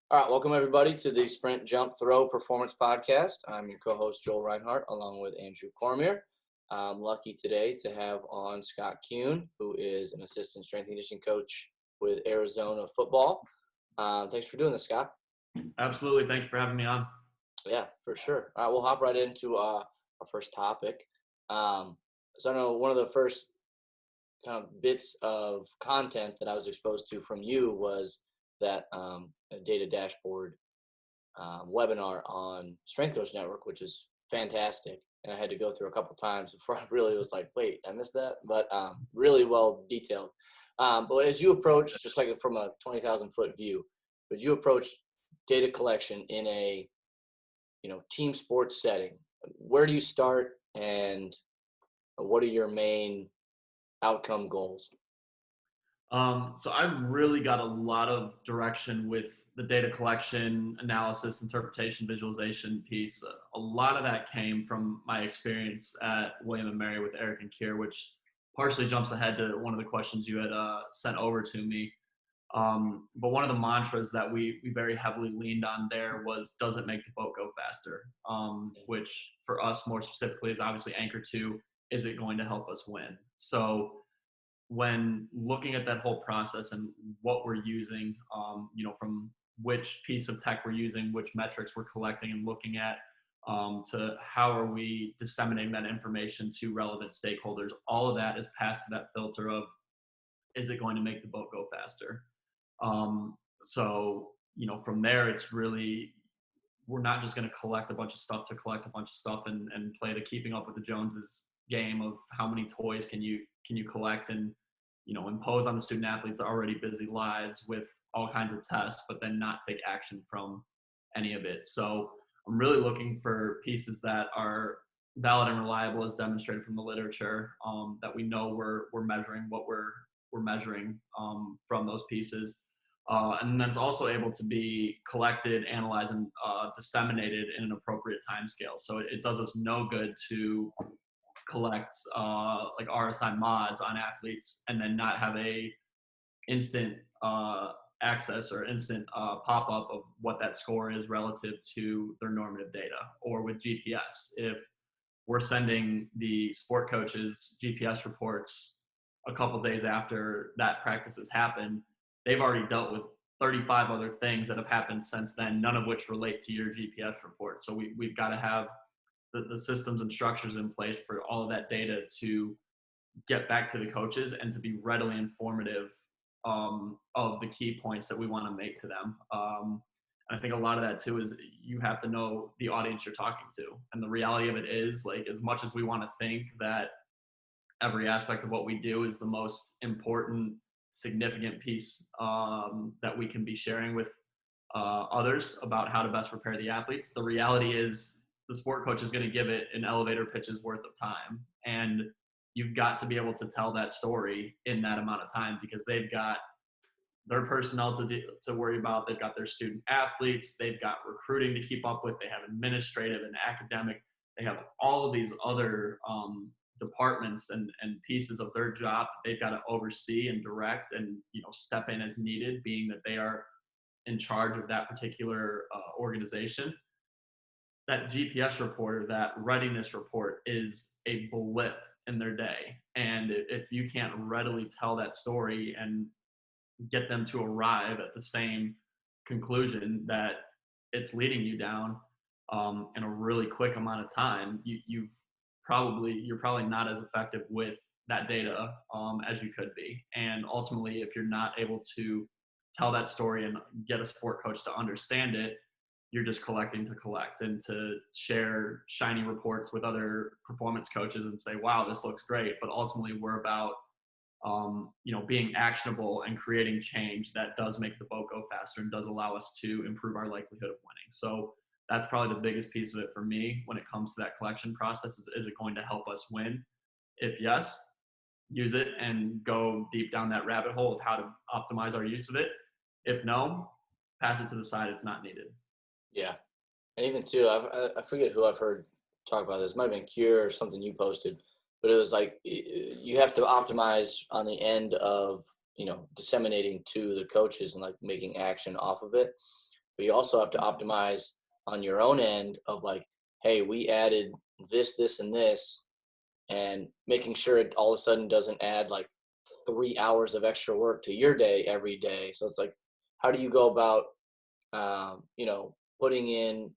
All right, welcome everybody to the Sprint Jump Throw Performance Podcast. I'm your co-host Joel Reinhardt, along with Andrew Cormier. I'm lucky today to have on Scott Kuehn, who is an assistant strength and conditioning coach with Arizona football. Thanks for doing this, Scott. Absolutely. Thank you for having me on. Yeah, for sure. All right, we'll hop right into our first topic. So I know one of the first kind of bits of content that I was exposed to from you was that a data dashboard webinar on Strength Coach Network, which is fantastic. And I had to go through a couple times before I really was like, wait, I missed that. But really well detailed. But as you approach, just like from a 20,000 foot view, would you approach data collection in a team sports setting? Where do you start, and what are your main outcome goals? So I really got a lot of direction with the data collection, analysis, interpretation, visualization piece. A lot of that came from my experience at William & Mary with Eric and Kier, which partially jumps ahead to one of the questions you had sent over to me. But one of the mantras that we very heavily leaned on there was, does it make the boat go faster? Which for us more specifically is obviously anchor to, is it going to help us win? So when looking at that whole process and what we're using, from which piece of tech we're using, which metrics we're collecting and looking at, to how are we disseminating that information to relevant stakeholders, all of that is passed to that filter of, is it going to make the boat go faster? From there, it's really, we're not just going to collect a bunch of stuff to collect a bunch of stuff and play the keeping up with the Joneses game of how many toys can you collect and impose on the student athletes already busy lives with all kinds of tests, but then not take action from any of it. So I'm really looking for pieces that are valid and reliable, as demonstrated from the literature, that we know we're measuring what we're measuring from those pieces. And then it's also able to be collected, analyzed, and disseminated in an appropriate time scale. So it does us no good to collect like RSI mods on athletes and then not have a instant access or instant pop-up of what that score is relative to their normative data. Or with GPS, if we're sending the sport coaches GPS reports a couple days after that practice has happened, they've already dealt with 35 other things that have happened since then, none of which relate to your GPS report. So we've got to have the systems and structures in place for all of that data to get back to the coaches and to be readily informative of the key points that we want to make to them. And I think a lot of that too is you have to know the audience you're talking to. And the reality of it is, like, as much as we want to think that every aspect of what we do is the most important, significant piece that we can be sharing with others about how to best prepare the athletes, the reality is the sport coach is going to give it an elevator pitch's worth of time. And you've got to be able to tell that story in that amount of time, because they've got their personnel to worry about. They've got their student athletes. They've got recruiting to keep up with. They have administrative and academic. They have all of these other departments and pieces of their job that they've got to oversee and direct and, step in as needed, being that they are in charge of that particular organization. That GPS report or that readiness report is a blip in their day. And if you can't readily tell that story and get them to arrive at the same conclusion that it's leading you down in a really quick amount of time, you're probably not as effective with that data as you could be. And ultimately, if you're not able to tell that story and get a sport coach to understand it, you're just collecting to collect and to share shiny reports with other performance coaches and say, wow, this looks great. But ultimately we're about, being actionable and creating change that does make the boat go faster and does allow us to improve our likelihood of winning. So that's probably the biggest piece of it for me when it comes to that collection process. Is it going to help us win? If yes, use it and go deep down that rabbit hole of how to optimize our use of it. If no, pass it to the side. It's not needed. Yeah. And even too, I forget who I've heard talk about this. It might have been Cure or something you posted, but it was like you have to optimize on the end of, disseminating to the coaches and like making action off of it. but you also have to optimize on your own end of like, hey, we added this, and this, and making sure it all of a sudden doesn't add like 3 hours of extra work to your day every day. So it's like, how do you go about, putting in,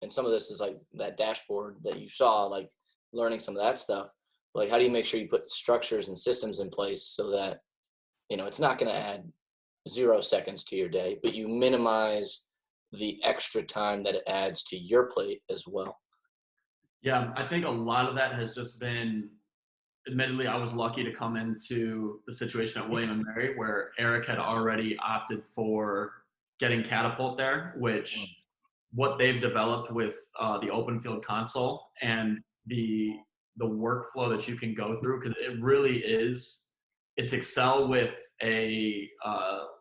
and some of this is like that dashboard that you saw, like learning some of that stuff. Like, how do you make sure you put structures and systems in place so that, it's not going to add 0 seconds to your day, but you minimize the extra time that it adds to your plate as well? Yeah, I think a lot of that has just been, admittedly, I was lucky to come into the situation at William and Mary where Eric had already opted for getting Catapult there, Mm. which what they've developed with the open field console and the workflow that you can go through, because it really is, it's Excel with a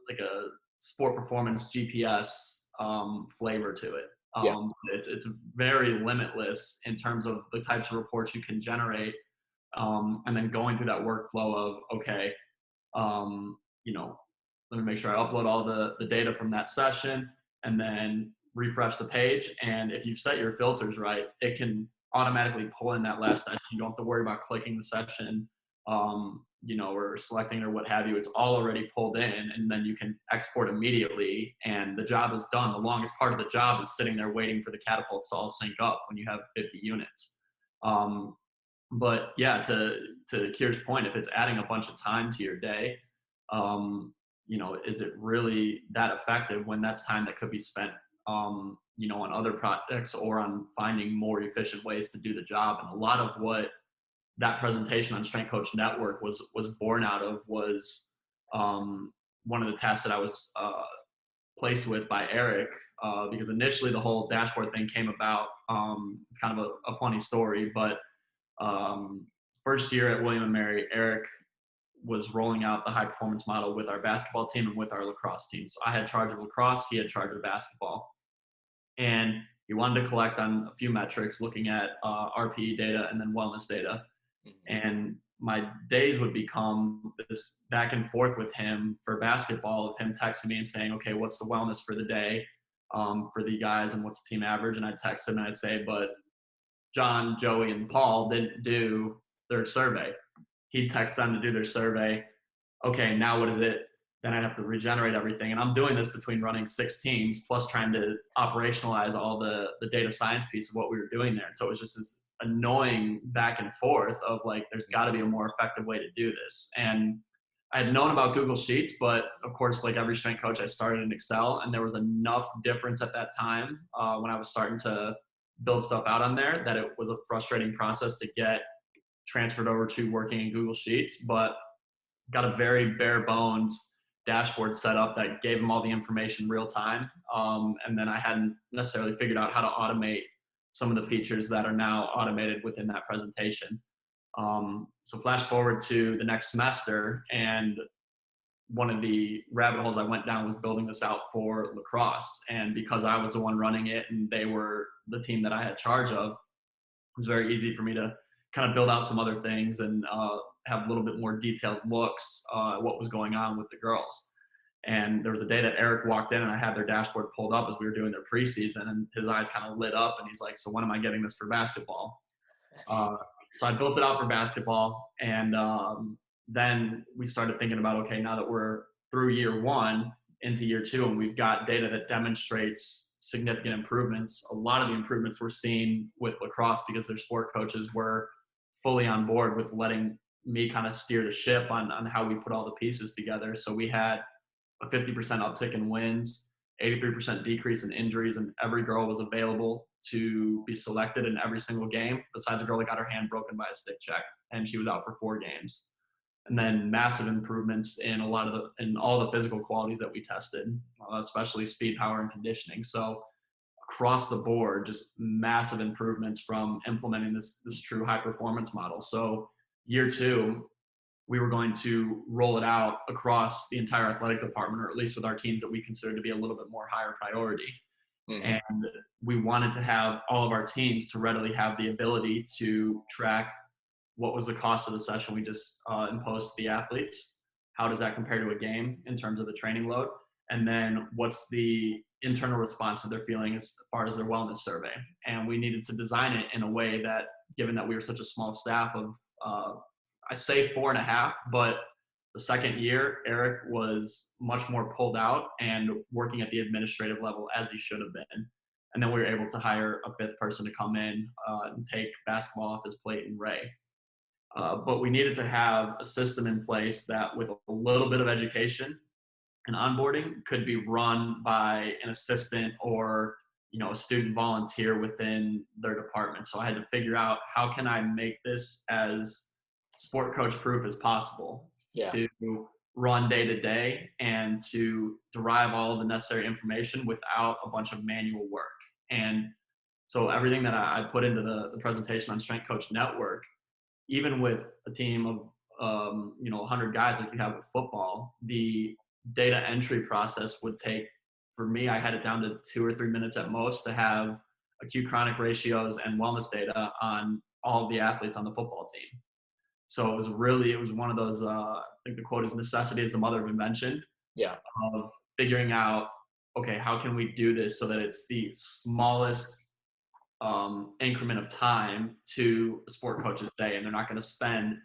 like a sport performance GPS flavor to it. Yeah. It's very limitless in terms of the types of reports you can generate, and then going through that workflow of, okay, um, you know, let me make sure I upload all the data from that session and then refresh the page. And if you've set your filters right, it can automatically pull in that last session. You don't have to worry about clicking the session, or selecting or what have you. It's all already pulled in, and then you can export immediately, and the job is done. The longest part of the job is sitting there waiting for the catapults to all sync up when you have 50 units. But yeah, to Kier's point, if it's adding a bunch of time to your day, is it really that effective when that's time that could be spent, on other projects or on finding more efficient ways to do the job? And a lot of what that presentation on Strength Coach Network was born out of was one of the tasks that I was placed with by Eric, because initially the whole dashboard thing came about. It's kind of a funny story, but first year at William and Mary, Eric was rolling out the high performance model with our basketball team and with our lacrosse team. So I had charge of lacrosse, he had charge of basketball. And he wanted to collect on a few metrics, looking at RPE data and then wellness data. Mhm. And my days would become this back and forth with him for basketball, of him texting me and saying, okay, what's the wellness for the day for the guys, and what's the team average? And I'd text him and I'd say, but John, Joey, and Paul didn't do their survey. He'd text them to do their survey. Okay, now what is it? Then I'd have to regenerate everything. And I'm doing this between running 6 teams plus trying to operationalize all the data science piece of what we were doing there. And so it was just this annoying back and forth of like, there's got to be a more effective way to do this. And I had known about Google Sheets, but of course, like every strength coach, I started in Excel, and there was enough difference at that time when I was starting to build stuff out on there that it was a frustrating process to get transferred over to working in Google Sheets. But got a very bare bones dashboard set up that gave them all the information real time. And then I hadn't necessarily figured out how to automate some of the features that are now automated within that presentation. So flash forward to the next semester, and one of the rabbit holes I went down was building this out for lacrosse. And because I was the one running it and they were the team that I had charge of, it was very easy for me to kind of build out some other things and have a little bit more detailed looks at what was going on with the girls. And there was a day that Eric walked in and I had their dashboard pulled up as we were doing their preseason, and his eyes kind of lit up and he's like, so when am I getting this for basketball? So I built it out for basketball, and then we started thinking about, okay, now that we're through year one into year two and we've got data that demonstrates significant improvements, a lot of the improvements we're seeing with lacrosse because their sport coaches were fully on board with letting me kind of steer the ship on how we put all the pieces together. So we had a 50% uptick in wins, 83% decrease in injuries, and every girl was available to be selected in every single game, besides a girl that got her hand broken by a stick check, and she was out for 4 games. And then massive improvements in in all the physical qualities that we tested, especially speed, power, and conditioning. So across the board, just massive improvements from implementing this true high performance model. So year two, we were going to roll it out across the entire athletic department, or at least with our teams that we consider to be a little bit more higher priority. Mhm. And we wanted to have all of our teams to readily have the ability to track what was the cost of the session we just imposed to the athletes. How does that compare to a game in terms of the training load? And then what's the internal response that they're feeling as far as their wellness survey. And we needed to design it in a way that, given that we were such a small staff of, I say 4.5, but the second year, Eric was much more pulled out and working at the administrative level as he should have been. And then we were able to hire a fifth person to come in and take basketball off his plate and Ray. But we needed to have a system in place that, with a little bit of education and onboarding, could be run by an assistant or a student volunteer within their department. So I had to figure out, how can I make this as sport coach proof as possible to run day to day and to derive all of the necessary information without a bunch of manual work. And so everything that I put into the presentation on Strength Coach Network, even with a team of 100 guys like you have with football, the data entry process would take, for me, I had it down to 2 or 3 minutes at most to have acute chronic ratios and wellness data on all of the athletes on the football team. So it was one of those, I think the quote is, necessity is the mother of invention. Yeah. Of figuring out, okay, how can we do this so that it's the smallest increment of time to a sport coach's day, and they're not going to spend,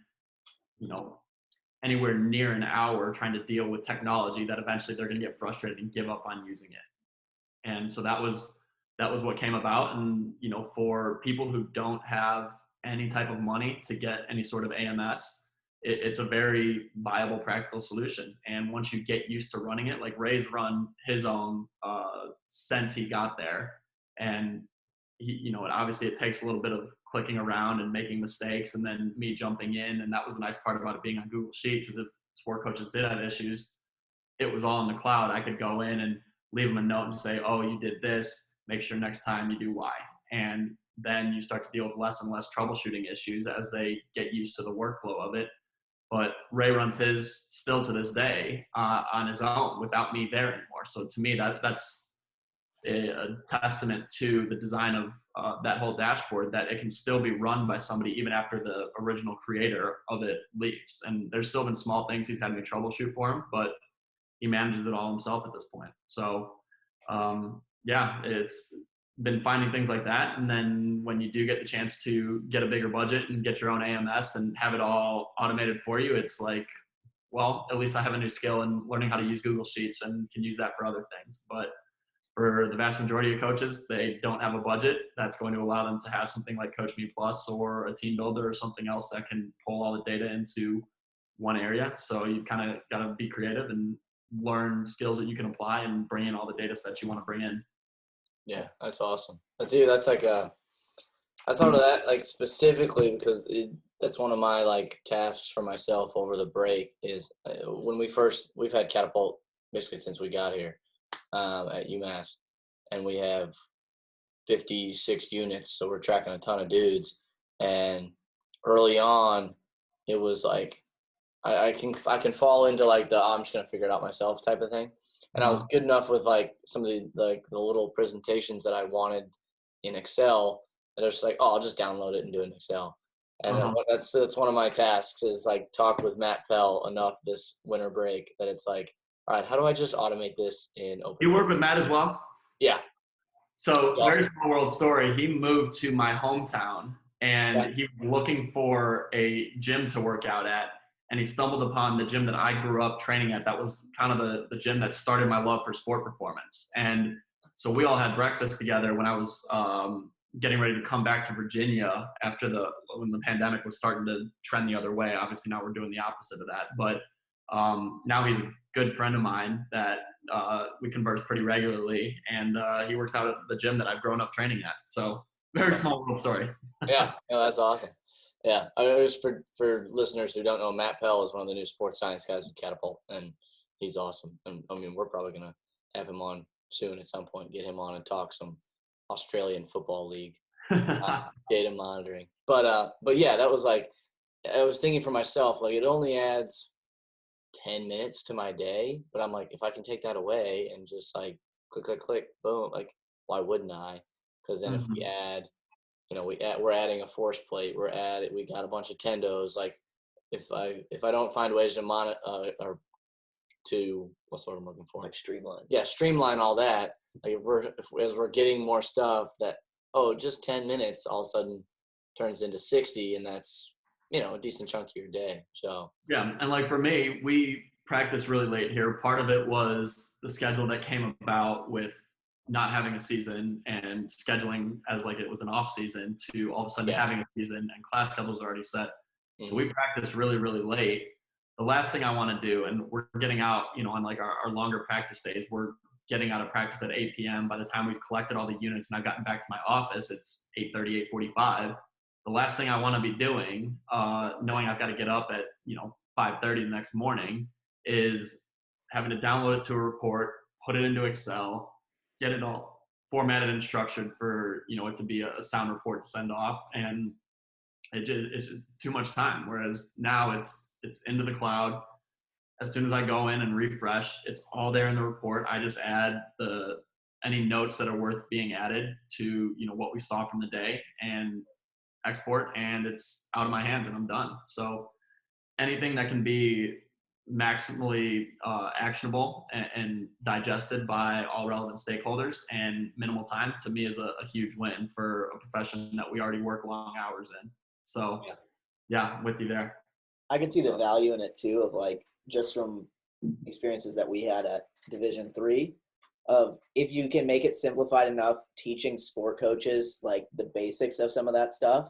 anywhere near an hour trying to deal with technology that eventually they're going to get frustrated and give up on using it. And so that was what came about. And, for people who don't have any type of money to get any sort of AMS, it's a very viable, practical solution. And once you get used to running it, like Ray's run his own since he got there. And obviously it takes a little bit of clicking around and making mistakes, and then me jumping in. And that was the nice part about it being on Google Sheets, is if sport coaches did have issues, it was all in the cloud. I could go in and leave them a note and say, oh, you did this, make sure next time you do Y. And then you start to deal with less and less troubleshooting issues as they get used to the workflow of it. But Ray runs his still to this day on his own without me there anymore. So to me, that's a testament to the design of that whole dashboard, that it can still be run by somebody even after the original creator of it leaves. And there's still been small things he's had me troubleshoot for him, but he manages it all himself at this point. So it's been finding things like that. And then when you do get the chance to get a bigger budget and get your own AMS and have it all automated for you, it's like, well, at least I have a new skill in learning how to use Google Sheets and can use that for other things. But for the vast majority of coaches, they don't have a budget that's going to allow them to have something like Coach Me Plus or a Team Builder or something else that can pull all the data into one area. So you've kind of got to be creative and learn skills that you can apply and bring in all the data sets you want to bring in. Yeah, that's awesome. That's like I thought of that like specifically because that's one of my like tasks for myself over the break is when we've had Catapult basically since we got here at UMass, and we have 56 units, so we're tracking a ton of dudes. And early on, it was like I can fall into like I'm just gonna figure it out myself type of thing. And I was good enough with like some of the little presentations that I wanted in Excel that I was just like, oh, I'll just download it and do it in Excel. And that's one of my tasks is like talk with Matt Pell enough this winter break that it's like, all right, how do I just automate this in Open? You work with Matt as well? Yeah. So very small world story. He moved to my hometown and he was looking for a gym to work out at. And he stumbled upon the gym that I grew up training at. That was kind of the gym that started my love for sport performance. And so we all had breakfast together when I was getting ready to come back to Virginia after when the pandemic was starting to trend the other way. Obviously now we're doing the opposite of that. But now he's a good friend of mine that we converse pretty regularly. And he works out at the gym that I've grown up training at. So very small little story. Yeah, that's awesome. Yeah, I mean, it was for listeners who don't know, Matt Pell is one of the new sports science guys with Catapult, and he's awesome. And I mean, we're probably gonna have him on soon at some point, get him on and talk some Australian Football League data monitoring. But yeah, that was like I was thinking for myself, like it only adds 10 minutes to my day, but I'm like, if I can take that away and just like click, boom, like why wouldn't I? Because then if we add we're adding a force plate. We got a bunch of tendos. Like if I don't find ways to to what's what I'm looking for? Like streamline. Yeah, streamline all that. Like as we're getting more stuff that just 10 minutes all of a sudden turns into 60, and that's a decent chunk of your day. So yeah, and like for me, we practiced really late here. Part of it was the schedule that came about with not having a season and scheduling as like it was an off season to all of a sudden having a season and class schedules are already set. So we practiced really, really late. The last thing I want to do, and we're getting out, on like our longer practice days, we're getting out of practice at 8 p.m. By the time we've collected all the units and I've gotten back to my office, it's 8:30, 8:45. The last thing I want to be doing, knowing I've got to get up at, 5:30 the next morning, is having to download it to a report, put it into Excel, get it all formatted and structured for, it to be a sound report to send off. And it's too much time. Whereas now it's into the cloud. As soon as I go in and refresh, it's all there in the report. I just add any notes that are worth being added to, what we saw from the day and export, and it's out of my hands and I'm done. So anything that can be maximally actionable and digested by all relevant stakeholders and minimal time, to me, is a huge win for a profession that we already work long hours in. So yeah, with you there. I can see the value in it too, of like, just from experiences that we had at Division III, of if you can make it simplified enough, teaching sport coaches like the basics of some of that stuff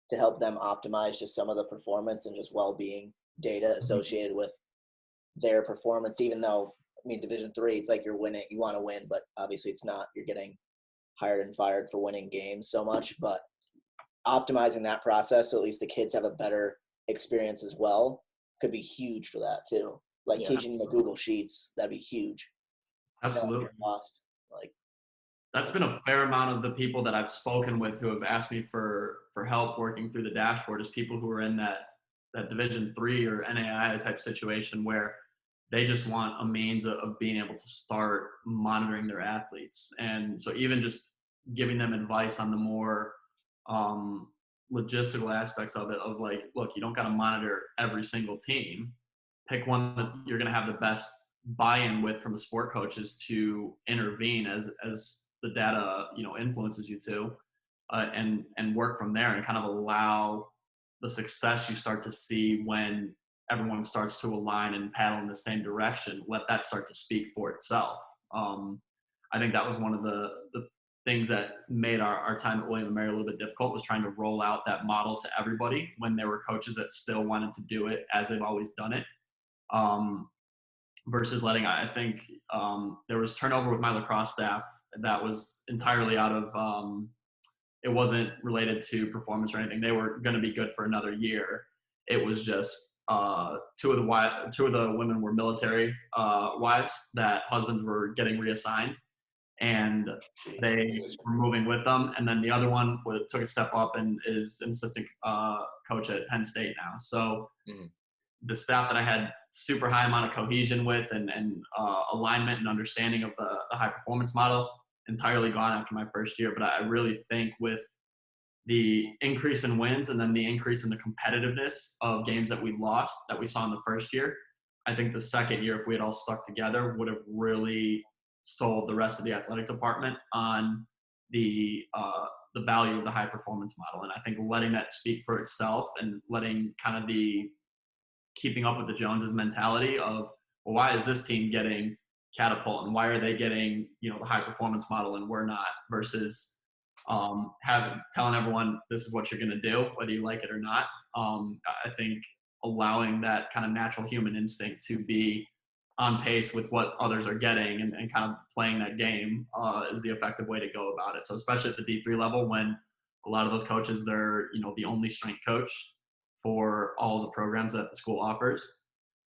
to help them optimize just some of the performance and just well-being data associated with their performance. Even though, Division III, it's like you're winning, you want to win, but obviously it's not, you're getting hired and fired for winning games so much, but optimizing that process so at least the kids have a better experience as well could be huge for that too. Like teaching the Google Sheets, that'd be huge. Absolutely. Like, that's been a fair amount of the people that I've spoken with who have asked me for help working through the dashboard, is people who are in that Division III or NAIA type situation where they just want a means of being able to start monitoring their athletes. And so even just giving them advice on the more logistical aspects of it, of like, look, you don't got to monitor every single team. Pick one that you're going to have the best buy-in with from the sport coaches to intervene as the data, influences you to, and work from there, and kind of allow the success you start to see when everyone starts to align and paddle in the same direction. Let that start to speak for itself. I think that was one of the things that made our time at William & Mary a little bit difficult, was trying to roll out that model to everybody when there were coaches that still wanted to do it as they've always done it. Versus letting, I think there was turnover with my lacrosse staff that was entirely out of, it wasn't related to performance or anything. They were going to be good for another year. It was just two of the women were military wives that husbands were getting reassigned, and they were moving with them. And then the other one took a step up and is an assistant coach at Penn State now. So the staff that I had super high amount of cohesion with and alignment and understanding of the high performance model, entirely gone after my first year. But I really think with the increase in wins and then the increase in the competitiveness of games that we lost that we saw in the first year, I think the second year, if we had all stuck together, would have really sold the rest of the athletic department on the value of the high performance model. And I think letting that speak for itself, and letting kind of the keeping up with the Joneses mentality of, well, why is this team getting catapult and why are they getting, the high performance model and we're not, versus telling everyone this is what you're going to do, whether you like it or not. I think allowing that kind of natural human instinct to be on pace with what others are getting and kind of playing that game is the effective way to go about it. So especially at the D3 level, when a lot of those coaches, they're, the only strength coach for all the programs that the school offers,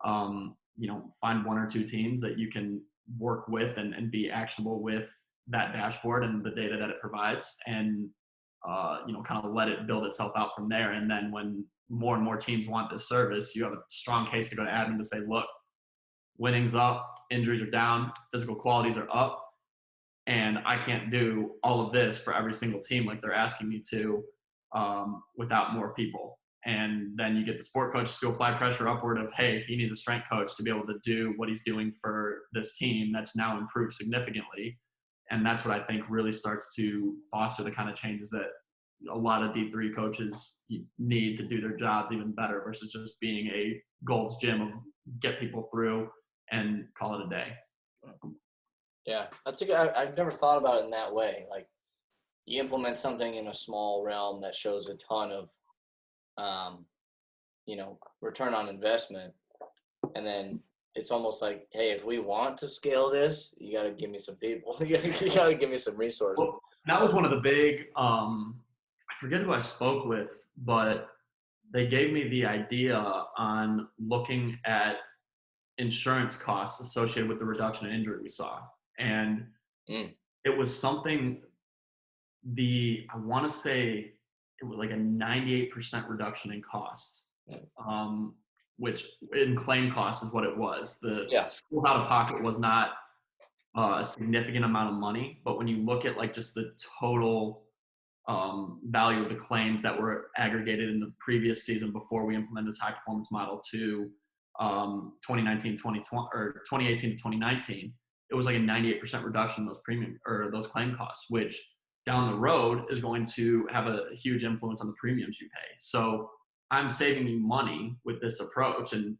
find one or two teams that you can work with and be actionable with that dashboard and the data that it provides, and kind of let it build itself out from there. And then when more and more teams want this service, you have a strong case to go to admin to say, look, winning's up, injuries are down, physical qualities are up, and I can't do all of this for every single team like they're asking me to without more people. And then you get the sport coaches to apply pressure upward of, hey, he needs a strength coach to be able to do what he's doing for this team that's now improved significantly. And that's what I think really starts to foster the kind of changes that a lot of D3 coaches need to do their jobs even better versus just being a Gold's Gym of get people through and call it a day. Yeah, that's a good. I've never thought about it in that way. Like, you implement something in a small realm that shows a ton of, return on investment, and then it's almost like, hey, if we want to scale this, you got to give me some people. you got to give me some resources. Well, that was one of the big. I forget who I spoke with, but they gave me the idea on looking at insurance costs associated with the reduction in injury we saw. And it was something, I want to say it was like a 98% reduction in costs, which in claim costs is what it was. The schools out of pocket was not a significant amount of money, but when you look at like just the total value of the claims that were aggregated in the previous season before we implemented this high performance model to 2019, 2020, or 2018 to 2019, it was like a 98% reduction in those premium or those claim costs, which down the road is going to have a huge influence on the premiums you pay. So I'm saving you money with this approach, and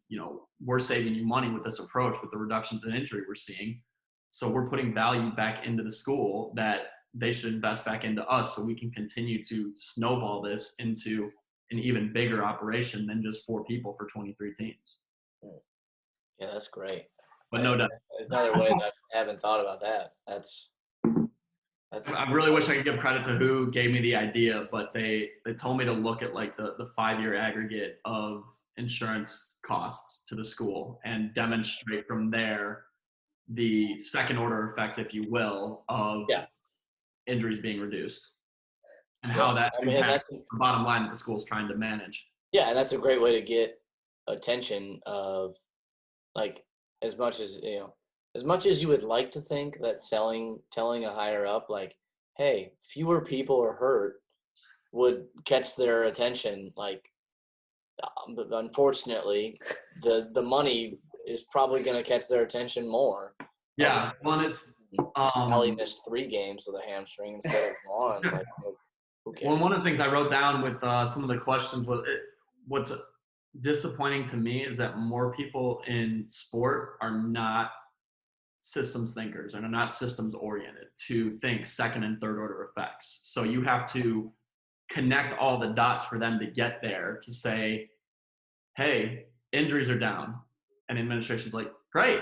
we're saving you money with this approach with the reductions in injury we're seeing. So we're putting value back into the school that they should invest back into us, so we can continue to snowball this into an even bigger operation than just 4 people for 23 teams. Yeah, that's great. But no doubt. Another way that I haven't thought about that. That's I really wish I could give credit to who gave me the idea, but they told me to look at like the 5-year aggregate of insurance costs to the school and demonstrate from there the second order effect, if you will, of injuries being reduced and how that impacts the bottom line that the school's trying to manage. Yeah, and that's a great way to get attention of, like, as much as you would like to think that telling a higher up, like, hey, fewer people are hurt, would catch their attention. Like, unfortunately, the money is probably going to catch their attention more. Yeah, one it's Sally missed 3 games with a hamstring instead of 1. Like, okay. Well, one of the things I wrote down with some of the questions was what's disappointing to me is that more people in sport are not systems thinkers and are not systems oriented to think second and third order effects. So you have to connect all the dots for them to get there to say, hey, injuries are down. And the administration's like, great.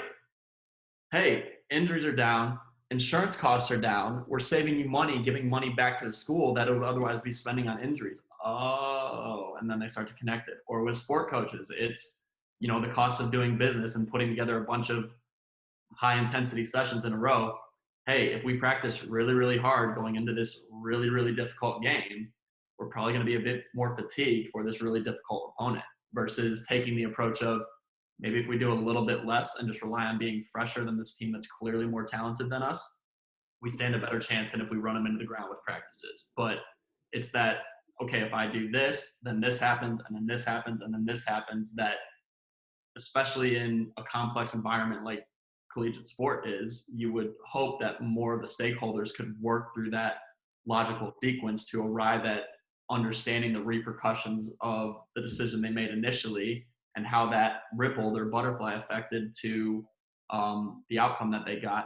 Hey, injuries are down. Insurance costs are down. We're saving you money, giving money back to the school that it would otherwise be spending on injuries. Oh, and then they start to connect it. Or with sport coaches, it's, the cost of doing business and putting together a bunch of high intensity sessions in a row. Hey, if we practice really, really hard going into this really, really difficult game, we're probably going to be a bit more fatigued for this really difficult opponent versus taking the approach of maybe if we do a little bit less and just rely on being fresher than this team that's clearly more talented than us, we stand a better chance than if we run them into the ground with practices. But it's that, okay, if I do this, then this happens, and then this happens, and then this happens, that especially in a complex environment like collegiate sport is, you would hope that more of the stakeholders could work through that logical sequence to arrive at understanding the repercussions of the decision they made initially and how that rippled or butterfly affected to the outcome that they got.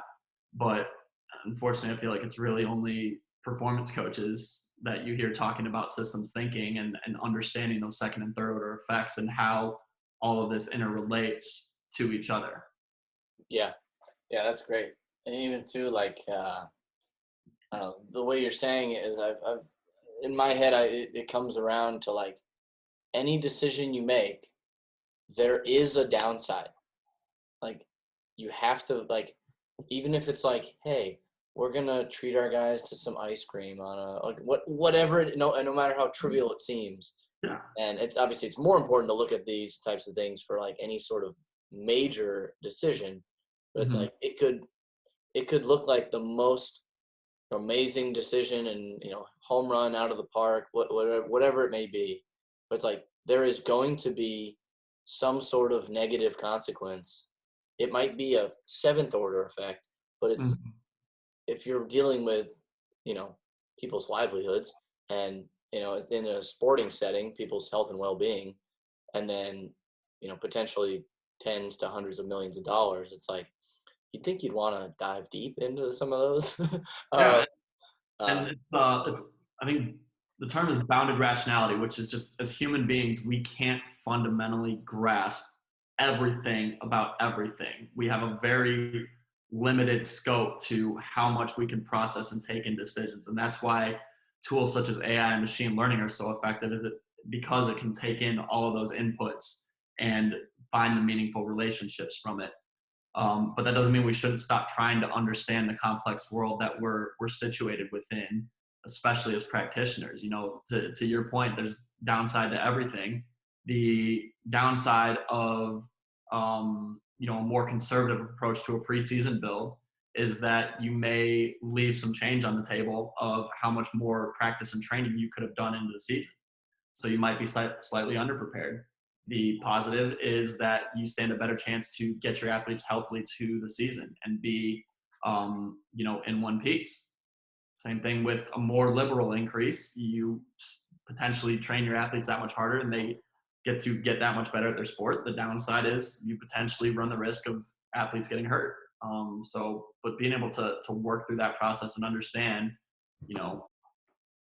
But unfortunately, I feel like it's really only performance coaches that you hear talking about systems thinking and understanding those second and third order effects and how all of this interrelates to each other. Yeah, that's great. And even too, like, the way you're saying it is, I've in my head, it comes around to, like, any decision you make, there is a downside. Like, you have to, like, even if it's like, hey, we're gonna treat our guys to some ice cream on a, like, whatever, no matter how trivial it seems. Yeah. And it's obviously it's more important to look at these types of things for, like, any sort of major decision. But it's like it could look like the most amazing decision and home run out of the park, whatever it may be. But it's like there is going to be some sort of negative consequence. It might be a seventh order effect, but it's Mhm. if you're dealing with, you know, people's livelihoods and, you know, in a sporting setting, people's health and well-being, and then, you know, potentially tens to hundreds of millions of dollars, it's like, you'd think you'd want to dive deep into some of those. uh, Yeah, uh, and it's I think the term is bounded rationality, which is just as human beings, we can't fundamentally grasp everything about everything. We have a very limited scope to how much we can process and take in decisions. And that's why tools such as AI and machine learning are so effective, is it because it can take in all of those inputs and find the meaningful relationships from it. But that doesn't mean we shouldn't stop trying to understand the complex world that we're situated within, especially as practitioners. You know, to your point, there's downside to everything. The downside of you know, a more conservative approach to a preseason build is that you may leave some change on the table of how much more practice and training you could have done into the season. So you might be slightly underprepared. The positive is that you stand a better chance to get your athletes healthily to the season and be, you know, in one piece. Same thing with a more liberal increase. You potentially train your athletes that much harder and they get to get that much better at their sport. The downside is you potentially run the risk of athletes getting hurt. But being able to work through that process and understand, you know,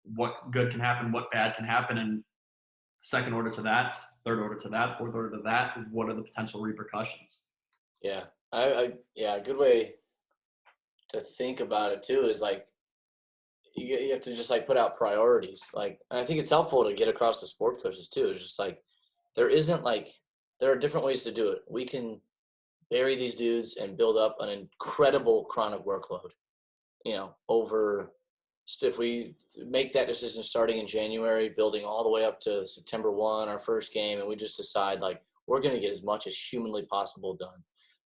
what good can happen, what bad can happen, and second order to that, third order to that, fourth order to that, what are the potential repercussions? yeah, yeah, a good way to think about it too is like you have to just like put out priorities. Like, and I think it's helpful to get across to sport coaches too. It's just like there isn't like there are different ways to do it. We can bury these dudes and build up an incredible chronic workload, you know, over if we make that decision starting in January, building all the way up to September 1, our first game, and we just decide like we're going to get as much as humanly possible done.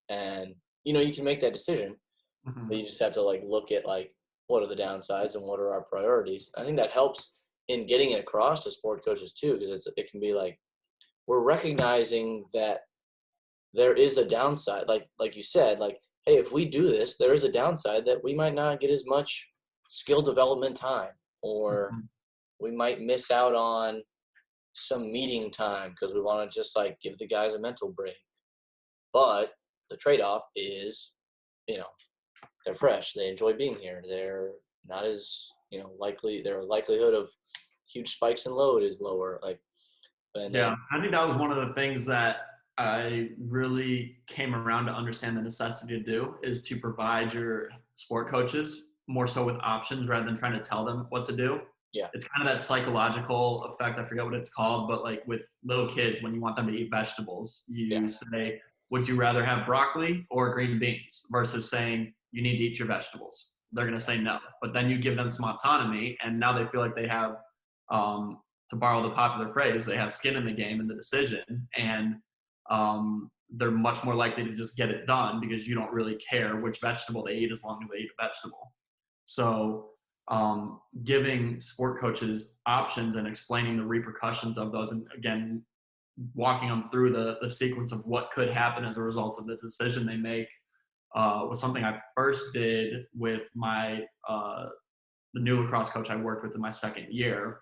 And, you know, you can make that decision, but Mm-hmm. you just have to like look at like what are the downsides and what are our priorities. I think that helps in getting it across to sport coaches too, because it can be like we're recognizing that there is a downside. Like you said, like, hey, if we do this, there is a downside that we might not get as much skill development time, or Mm-hmm. we might miss out on some meeting time because we want to just like give the guys a mental break. But the trade-off is, you know, they're fresh, they enjoy being here, they're not as, you know, likely, their likelihood of huge spikes in load is lower. Like, and Yeah, then I think that was one of the things that I really came around to understand the necessity to do is to provide your sport coaches more so with options rather than trying to tell them what to do. yeah, It's kind of that psychological effect. I forget what it's called, but like with little kids, when you want them to eat vegetables, yeah, you say, would you rather have broccoli or green beans versus saying you need to eat your vegetables? They're going to say no. But then you give them some autonomy and now they feel like they have, um, to borrow the popular phrase, they have skin in the game in the decision. And they're much more likely to just get it done because you don't really care which vegetable they eat as long as they eat a vegetable. So giving sport coaches options and explaining the repercussions of those, and again, walking them through the sequence of what could happen as a result of the decision they make was something I first did with my the new lacrosse coach I worked with in my second year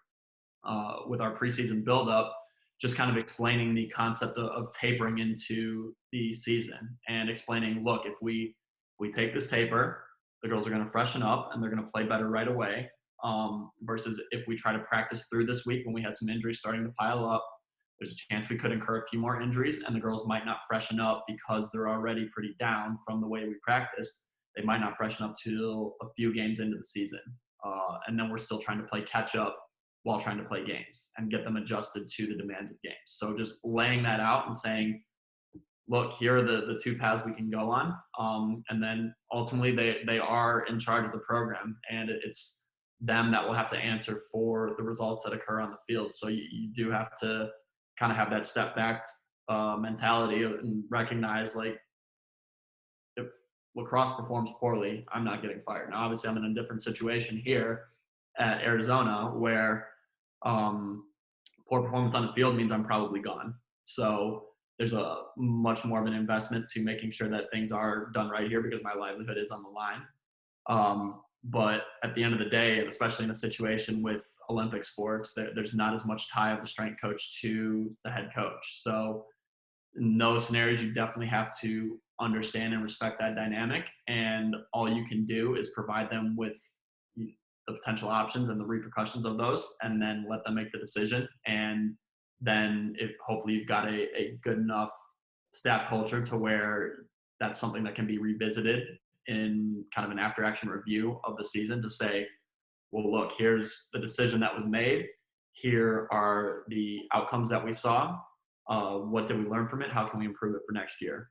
with our preseason buildup, just kind of explaining the concept of tapering into the season and explaining, look, if we take this taper, the girls are going to freshen up and they're going to play better right away. Versus if we try to practice through this week when we had some injuries starting to pile up, there's a chance we could incur a few more injuries and the girls might not freshen up because they're already pretty down from the way we practiced. They might not freshen up till a few games into the season. And then we're still trying to play catch up while trying to play games and get them adjusted to the demands of games. So just laying that out and saying, look, here are the two paths we can go on. And then ultimately they are in charge of the program and it's them that will have to answer for the results that occur on the field. So you do have to kind of have that step back mentality and recognize, like, if lacrosse performs poorly, I'm not getting fired. Now, obviously I'm in a different situation here at Arizona where poor performance on the field means I'm probably gone. So there's a much more of an investment to making sure that things are done right here because my livelihood is on the line. But at the end of the day, and especially in a situation with Olympic sports, there's not as much tie of the strength coach to the head coach. So in those scenarios, you definitely have to understand and respect that dynamic. And all you can do is provide them with the potential options and the repercussions of those, and then let them make the decision. And then hopefully you've got a good enough staff culture to where that's something that can be revisited in kind of an after action review of the season to say, well, look, here's the decision that was made. Here are the outcomes that we saw. What did we learn from it? How can we improve it for next year?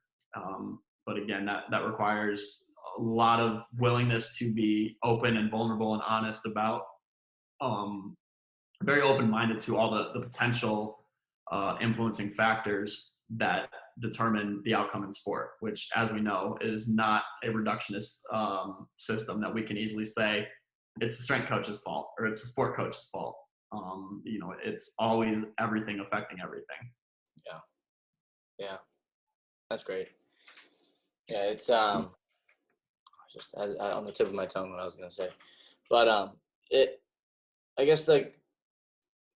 But again, that requires a lot of willingness to be open and vulnerable and honest about, very open-minded to all the potential influencing factors that determine the outcome in sport, which, as we know, is not a reductionist system that we can easily say it's the strength coach's fault or it's the sport coach's fault. It's always everything affecting everything. Yeah, that's great. Yeah, it's just on the tip of my tongue what I was gonna say, but I guess like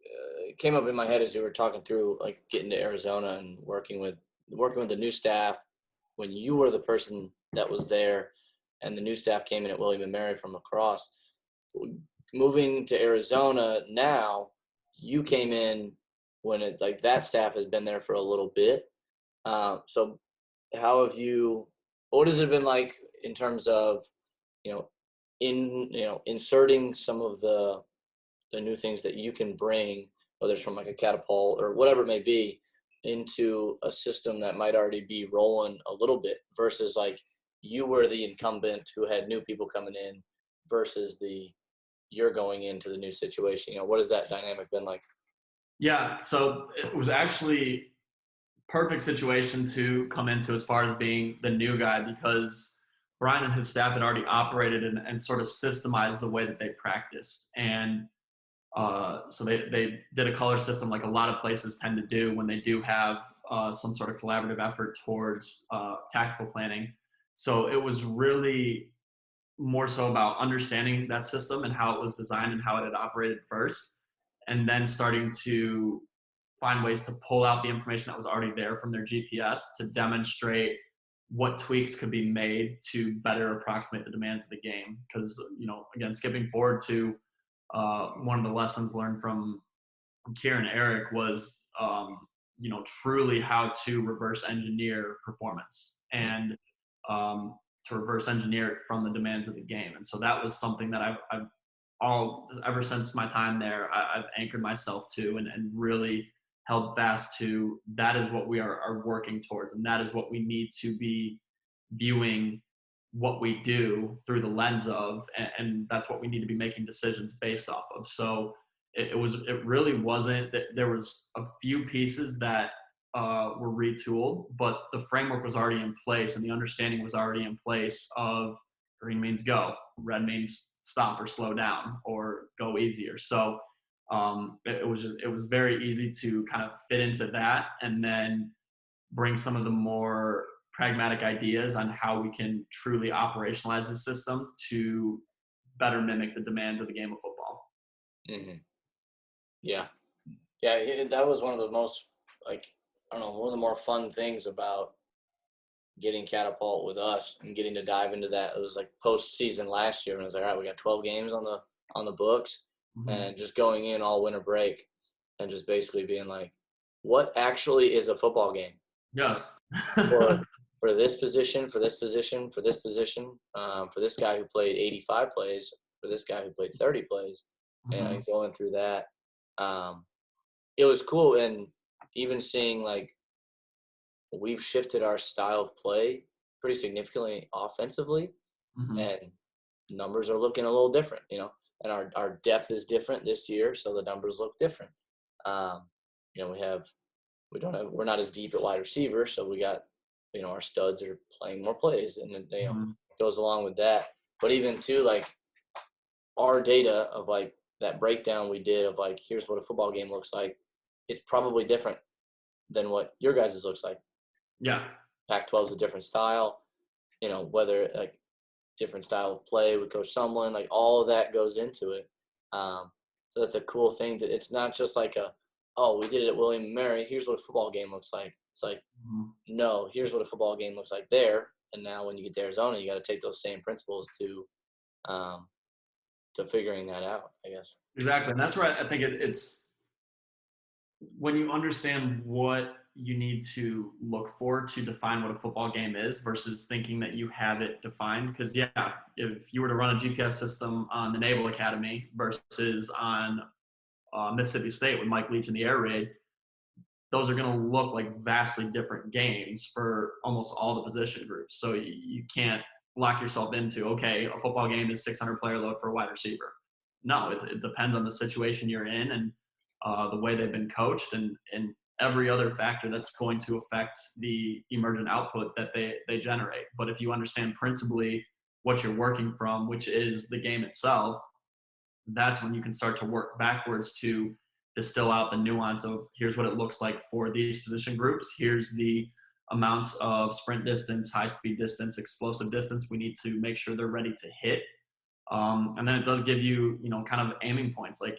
it came up in my head as you were talking through like getting to Arizona and working with the new staff when you were the person that was there, and the new staff came in at William and Mary from lacrosse. Moving to Arizona now, you came in when it like that staff has been there for a little bit. So how have you, what has it been like in terms of, inserting some of the new things that you can bring, whether it's from like a catapult or whatever it may be, into a system that might already be rolling a little bit versus like you were the incumbent who had new people coming in versus you're going into the new situation. What has that dynamic been like? Yeah, so it was actually perfect situation to come into as far as being the new guy because Brian and his staff had already operated and sort of systemized the way that they practiced. And so they did a color system like a lot of places tend to do when they do have some sort of collaborative effort towards tactical planning. So it was really more so about understanding that system and how it was designed and how it had operated first, and then starting to find ways to pull out the information that was already there from their GPS to demonstrate what tweaks could be made to better approximate the demands of the game. Because, again, skipping forward to one of the lessons learned from Kieran and Eric was, truly how to reverse engineer performance and to reverse engineer it from the demands of the game. And so that was something that I've ever since my time there, I've anchored myself to and really held fast to. That is what we are working towards, and that is what we need to be viewing what we do through the lens of, and that's what we need to be making decisions based off of. So it really wasn't that there was a few pieces that were retooled, but the framework was already in place and the understanding was already in place of green means go, red means stop or slow down or go easier. So it was very easy to kind of fit into that and then bring some of the more pragmatic ideas on how we can truly operationalize the system to better mimic the demands of the game of football. Mm-hmm. Yeah, that was one of the most one of the more fun things about getting Catapult with us and getting to dive into that. It was like post-season last year, and I was like, all right, we got 12 games on the books, mm-hmm. and just going in all winter break and just basically being like, what actually is a football game? Yes. for this position, for this position, for this position, for this guy who played 85 plays, for this guy who played 30 plays, mm-hmm. and going through that, it was cool. And even seeing like we've shifted our style of play pretty significantly offensively, mm-hmm. and numbers are looking a little different, and our depth is different this year, so the numbers look different. We're not as deep at wide receiver, so we got, our studs are playing more plays, and then mm-hmm. goes along with that. But even too, like our data of like that breakdown we did of like, here's what a football game looks like it's probably different than what your guys' looks like. Yeah. Pac-12 is a different style, whether like different style of play with Coach Sumlin, like all of that goes into it. So that's a cool thing. It's not just like we did it at William and Mary. Here's what a football game looks like. It's like, no, here's what a football game looks like there. And now when you get to Arizona, you got to take those same principles to figuring that out, I guess. Exactly. And that's where I think it's when you understand what you need to look for to define what a football game is versus thinking that you have it defined. Because, if you were to run a GPS system on the Naval Academy versus on Mississippi State with Mike Leach in the air raid, those are going to look like vastly different games for almost all the position groups. So you can't lock yourself into, okay, a football game is 600-player load for a wide receiver. No, it depends on the situation you're in and the way they've been coached and every other factor that's going to affect the emergent output that they generate. But if you understand principally what you're working from, which is the game itself, that's when you can start to work backwards to distill out the nuance of here's what it looks like for these position groups. Here's the amounts of sprint distance, high speed distance, explosive distance we need to make sure they're ready to hit. And then it does give you, kind of aiming points. Like,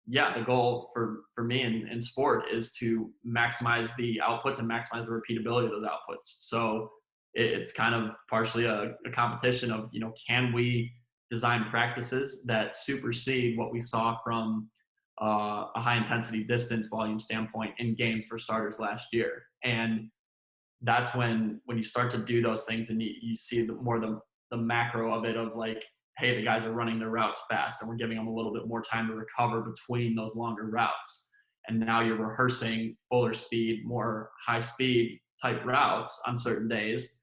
the goal for me in sport is to maximize the outputs and maximize the repeatability of those outputs. So it's kind of partially a competition of, can we design practices that supersede what we saw from a high intensity distance volume standpoint in games for starters last year. And that's when you start to do those things and you see the macro of it of like, hey, the guys are running their routes fast and we're giving them a little bit more time to recover between those longer routes. And now you're rehearsing fuller speed, more high speed type routes on certain days.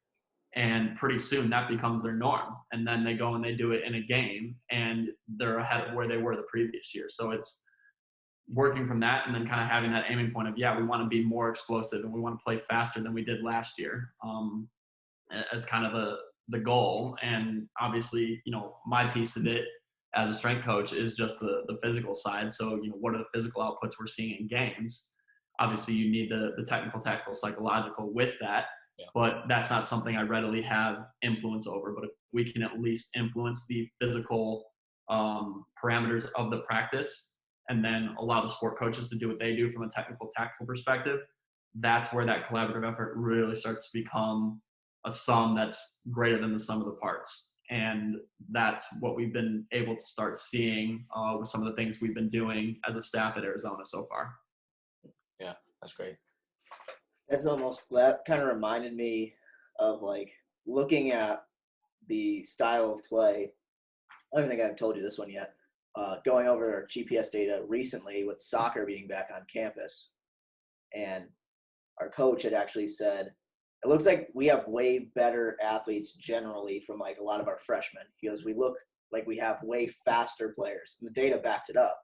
And pretty soon that becomes their norm. And then they go and they do it in a game and they're ahead of where they were the previous year. So it's working from that and then kind of having that aiming point of, we want to be more explosive and we want to play faster than we did last year as kind of the goal. And obviously, my piece of it as a strength coach is just the physical side. So, what are the physical outputs we're seeing in games? Obviously, you need the technical, tactical, psychological with that. Yeah. But that's not something I readily have influence over. But if we can at least influence the physical parameters of the practice and then allow the sport coaches to do what they do from a technical, tactical perspective, that's where that collaborative effort really starts to become a sum that's greater than the sum of the parts. And that's what we've been able to start seeing with some of the things we've been doing as a staff at Arizona so far. Yeah, that's great. That kind of reminded me of like looking at the style of play. I don't think I've told you this one yet. Going over our GPS data recently with soccer being back on campus. And our coach had actually said, it looks like we have way better athletes generally from like a lot of our freshmen. He goes, we look like we have way faster players. And the data backed it up.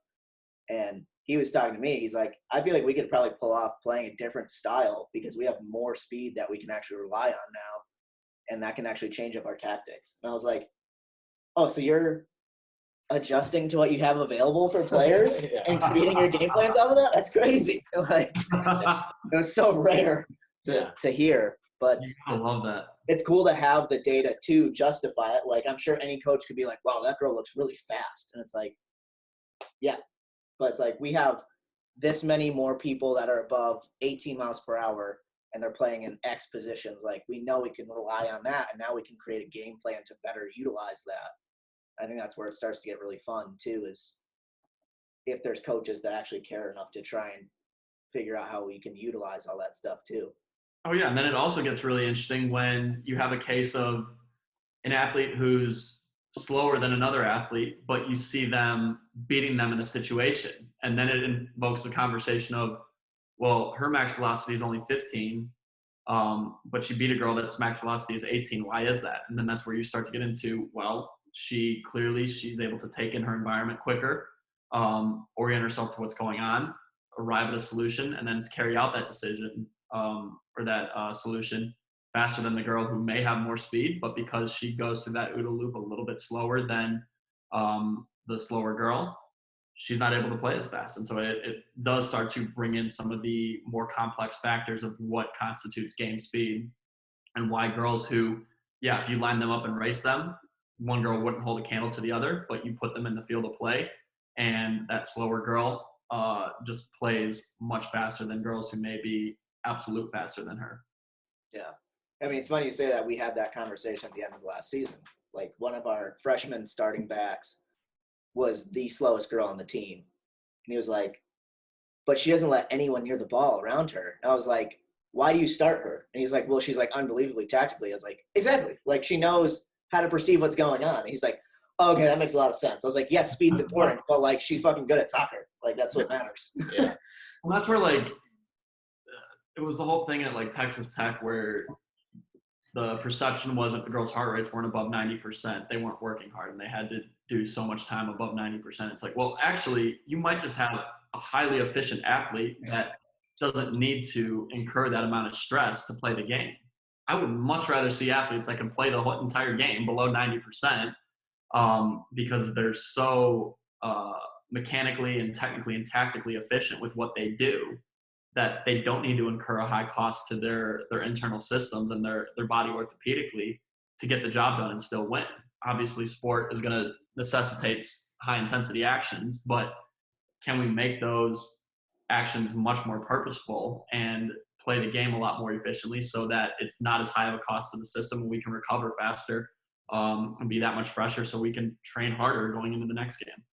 And he was talking to me. He's like, I feel like we could probably pull off playing a different style because we have more speed that we can actually rely on now. And that can actually change up our tactics. And I was like, oh, so you're adjusting to what you have available for players and creating your game plans off of that? That's crazy. Like, it was so rare to hear. But I love that. It's cool to have the data to justify it. Like, I'm sure any coach could be like, wow, that girl looks really fast. And it's like, yeah. But it's like we have this many more people that are above 18 miles per hour and they're playing in X positions. Like, we know we can rely on that. And now we can create a game plan to better utilize that. I think that's where it starts to get really fun, too, is if there's coaches that actually care enough to try and figure out how we can utilize all that stuff, too. Oh, yeah. And then it also gets really interesting when you have a case of an athlete who's slower than another athlete, but you see them beating them in a situation. And then it invokes the conversation of, well, her max velocity is only 15, but she beat a girl that's max velocity is 18. Why is that? And then that's where you start to get into, well, she's able to take in her environment quicker, orient herself to what's going on, arrive at a solution, and then carry out that decision or that solution faster than the girl who may have more speed, but because she goes through that OODA loop a little bit slower than the slower girl, she's not able to play as fast. And so it does start to bring in some of the more complex factors of what constitutes game speed and why girls who, yeah, if you line them up and race them, one girl wouldn't hold a candle to the other, but you put them in the field of play, and that slower girl just plays much faster than girls who may be absolute faster than her. Yeah. I mean, it's funny you say that. We had that conversation at the end of last season. Like, one of our freshman starting backs was the slowest girl on the team. And he was like, but she doesn't let anyone near the ball around her. And I was like, why do you start her? And he's like, well, she's like unbelievably tactically. I was like, exactly. Like, she knows how to perceive what's going on. And he's like, oh, okay, that makes a lot of sense. I was like, yes, speed's important, but like, she's fucking good at soccer. Like, that's what matters. Yeah. Well, that's where like, it was the whole thing at like Texas Tech where the perception was if the girls' heart rates weren't above 90%, they weren't working hard and they had to do so much time above 90%. It's like, well, actually, you might just have a highly efficient athlete that doesn't need to incur that amount of stress to play the game. I would much rather see athletes that can play the whole entire game below 90% because they're so mechanically and technically and tactically efficient with what they do that they don't need to incur a high cost to their internal systems and their body orthopedically to get the job done and still win. Obviously, sport is going to necessitate high intensity actions, but can we make those actions much more purposeful and play the game a lot more efficiently so that it's not as high of a cost to the system and we can recover faster and be that much fresher so we can train harder going into the next game?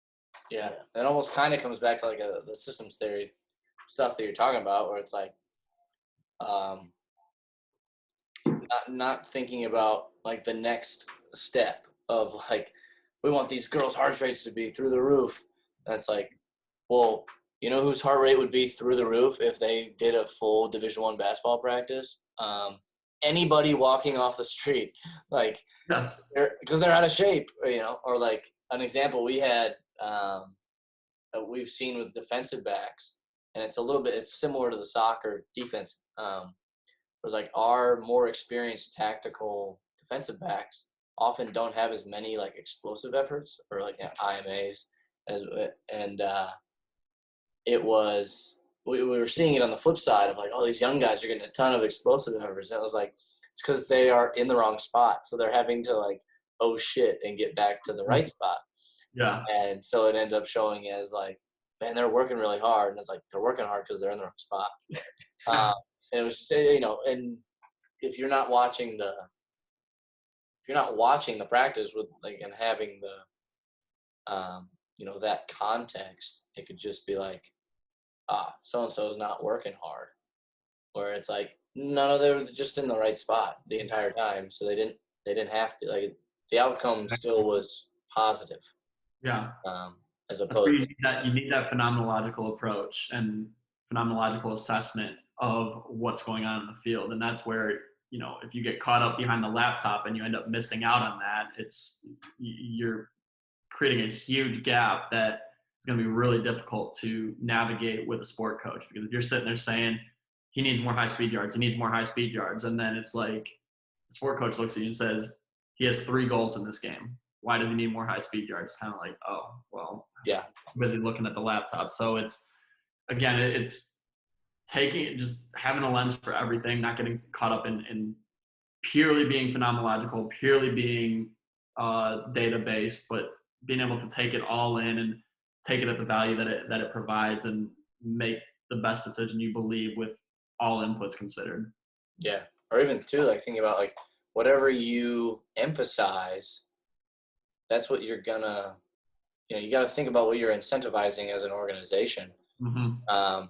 Yeah, it almost kind of comes back to like the systems theory stuff that you're talking about, where it's like not thinking about like the next step of like, we want these girls' heart rates to be through the roof. And it's like, well, you know whose heart rate would be through the roof if they did a full Division I basketball practice? Anybody walking off the street, like, yes, because they're out of shape, you know. Or like an example we had, we've seen with defensive backs, and it's similar to the soccer defense. It was like our more experienced tactical defensive backs often don't have as many like explosive efforts or like IMAs it was we were seeing it on the flip side of like, oh, these young guys are getting a ton of explosive efforts. And it was like, it's because they are in the wrong spot, so they're having to like, oh shit, and get back to the right spot. Yeah. And so it ended up showing as like, man, they're working really hard, and it's like they're working hard because they're in the wrong spot. And it was just, you know, and if you're not watching the practice with like and having the you know, that context, it could just be like, so and so is not working hard, where it's like, no, they were just in the right spot the entire time, so they didn't have to, like, the outcome still was positive. Yeah. As opposed you need that phenomenological approach and phenomenological assessment of what's going on in the field. And that's where, you know, if you get caught up behind the laptop and you end up missing out on that, you're creating a huge gap that is going to be really difficult to navigate with a sport coach. Because if you're sitting there saying he needs more high-speed yards, and then it's like the sport coach looks at you and says he has 3 goals in this game, why does he need more high-speed yards? Kind of like, oh, well, yeah, busy looking at the laptop. So it's just having a lens for everything, not getting caught up in purely being phenomenological, purely being data-based, but being able to take it all in and take it at the value that it provides and make the best decision you believe with all inputs considered. Yeah. Or even too, like thinking about like whatever you emphasize, that's what you're gonna, you know, you got to think about what you're incentivizing as an organization. Mm-hmm.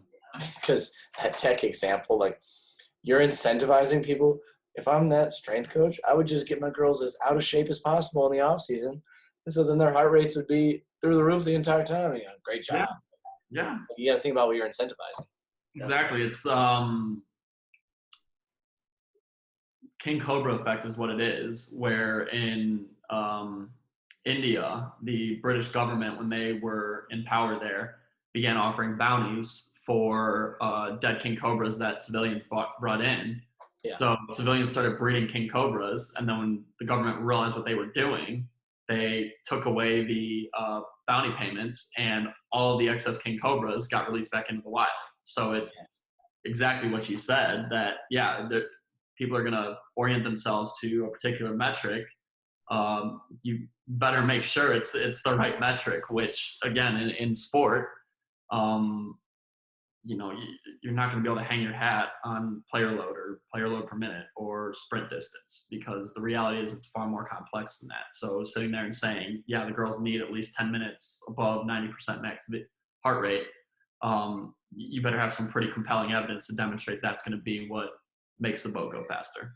Because that tech example, like, you're incentivizing people. If I'm that strength coach, I would just get my girls as out of shape as possible in the off season. And so then their heart rates would be through the roof the entire time. You know, great job. Yeah. You got to think about what you're incentivizing. Exactly. It's King Cobra effect is what it is, where in India, the British government, when they were in power there, began offering bounties for dead king cobras that civilians brought in. Yeah. So civilians started breeding king cobras, and then when the government realized what they were doing, they took away the bounty payments, and all the excess king cobras got released back into the wild. So it's exactly what you said, that people are going to orient themselves to a particular metric. You better make sure it's the right metric, which again in sport, you're not going to be able to hang your hat on player load per minute or sprint distance, because the reality is it's far more complex than that. So sitting there and saying, yeah, the girls need at least 10 minutes above 90% max heart rate, you better have some pretty compelling evidence to demonstrate that's going to be what makes the boat go faster.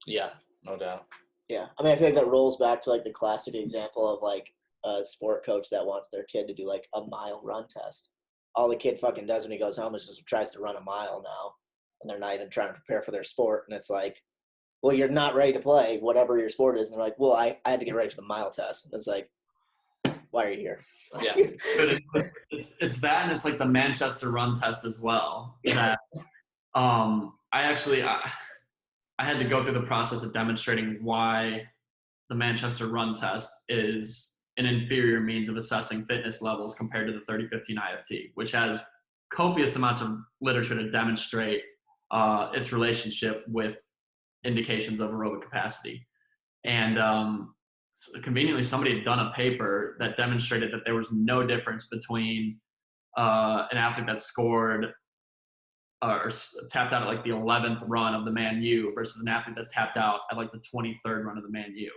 Yeah, no doubt. Yeah, I mean, I feel like that rolls back to like the classic example of like a sport coach that wants their kid to do like a mile run test. All the kid fucking does when he goes home is just tries to run a mile now, and they're not even trying to prepare for their sport. And it's like, well, you're not ready to play whatever your sport is. And they're like, well, I had to get ready for the mile test. And it's like, why are you here? Yeah. It's that, and it's like the Manchester run test as well. That I had to go through the process of demonstrating why the Manchester run test is an inferior means of assessing fitness levels compared to the 30-15 IFT, which has copious amounts of literature to demonstrate its relationship with indications of aerobic capacity. And conveniently, somebody had done a paper that demonstrated that there was no difference between an athlete that scored or tapped out at like the 11th run of the Man U versus an athlete that tapped out at like the 23rd run of the Man U.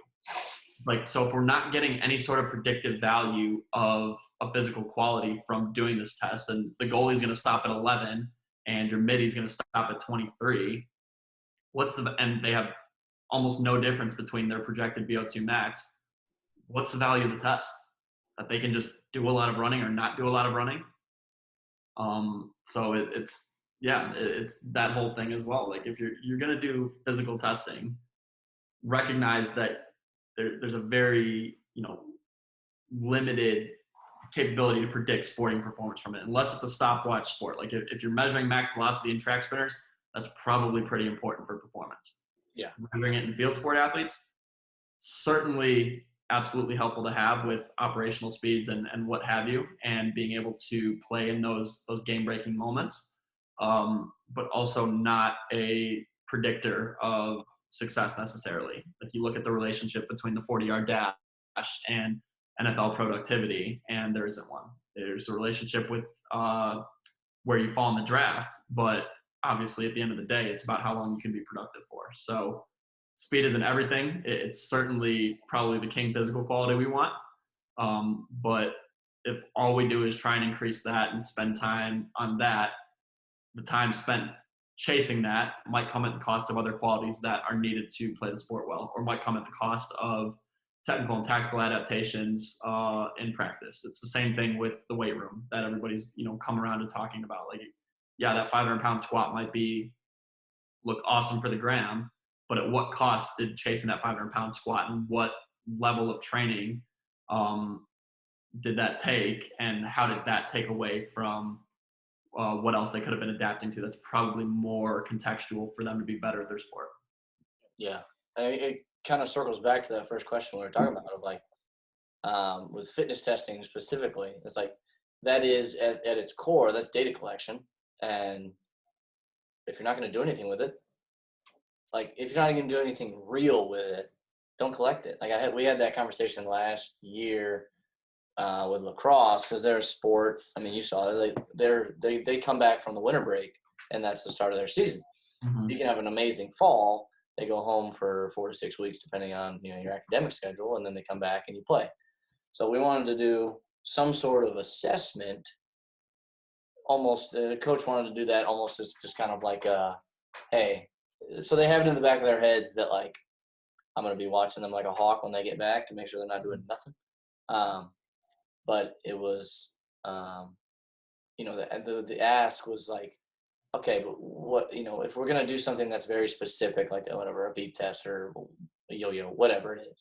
Like, so if we're not getting any sort of predictive value of a physical quality from doing this test, and the goalie's going to stop at 11 and your middy's going to stop at 23, and they have almost no difference between their projected VO2 max, what's the value of the test? That they can just do a lot of running or not do a lot of running? So it's that whole thing as well. Like, if you're going to do physical testing, recognize that there's a very, limited capability to predict sporting performance from it, unless it's a stopwatch sport. Like if you're measuring max velocity in track spinners, that's probably pretty important for performance. Yeah. Measuring it in field sport athletes, certainly absolutely helpful to have with operational speeds and what have you, and being able to play in those game-breaking moments, but also not a predictor of success necessarily. If you look at the relationship between the 40-yard dash and NFL productivity, and there isn't one. There's a relationship with where you fall in the draft, but obviously at the end of the day, it's about how long you can be productive for. So speed isn't everything. It's certainly probably the king physical quality we want. But if all we do is try and increase that and spend time on that, the time spent chasing that might come at the cost of other qualities that are needed to play the sport well, or might come at the cost of technical and tactical adaptations in practice. It's the same thing with the weight room that everybody's, come around to talking about. Like, yeah, that 500-pound squat might look awesome for the gram, but at what cost did chasing that 500-pound squat, and what level of training did that take, and how did that take away from what else they could have been adapting to that's probably more contextual for them to be better at their sport? Yeah. It kind of circles back to that first question we were talking about, of like, with fitness testing specifically, it's like, that is at its core, that's data collection. And if you're not going to do anything with it, like, if you're not going to do anything real with it, don't collect it. Like, we had that conversation last year with lacrosse, because they're a sport. I mean, you saw it. They come back from the winter break, and that's the start of their season. Mm-hmm. You can have an amazing fall. They go home for 4 to 6 weeks, depending on your academic schedule, and then they come back and you play. So we wanted to do some sort of assessment. Almost, coach wanted to do that almost as just kind of like, hey, so they have it in the back of their heads that, like, I'm going to be watching them like a hawk when they get back to make sure they're not doing nothing. But it was, the ask was like, okay, but what, if we're going to do something that's very specific, like whatever, a beep test or a yo-yo, whatever it is,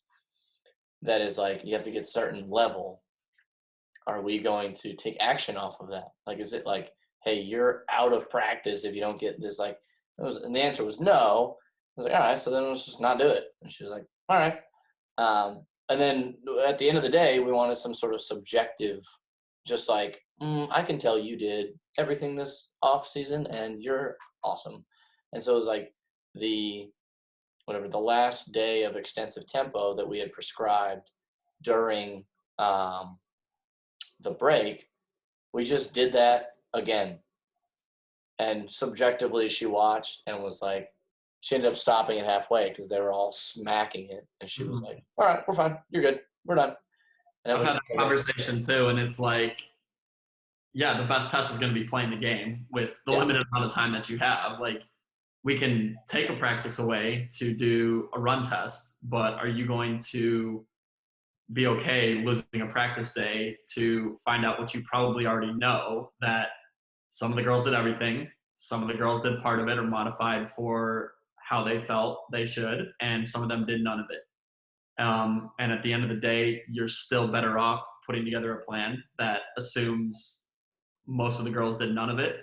that is like, you have to get certain level. Are we going to take action off of that? Like, is it like, hey, you're out of practice if you don't get this? Like, and the answer was no. I was like, all right, so then let's just not do it. And she was like, all right. and then at the end of the day, we wanted some sort of subjective, just like, I can tell you did everything this off season and you're awesome. And so it was like the last day of extensive tempo that we had prescribed during the break, we just did that again. And subjectively, she watched and was like, she ended up stopping it halfway because they were all smacking it. And she was like, all right, we're fine. You're good. We're done. And it I've was had that conversation too, and it's like, yeah, the best test is going to be playing the game with the limited amount of time that you have. Like, we can take a practice away to do a run test, but are you going to be okay losing a practice day to find out what you probably already know, that some of the girls did everything, some of the girls did part of it or modified for how they felt they should, and some of them did none of it. And at the end of the day, you're still better off putting together a plan that assumes most of the girls did none of it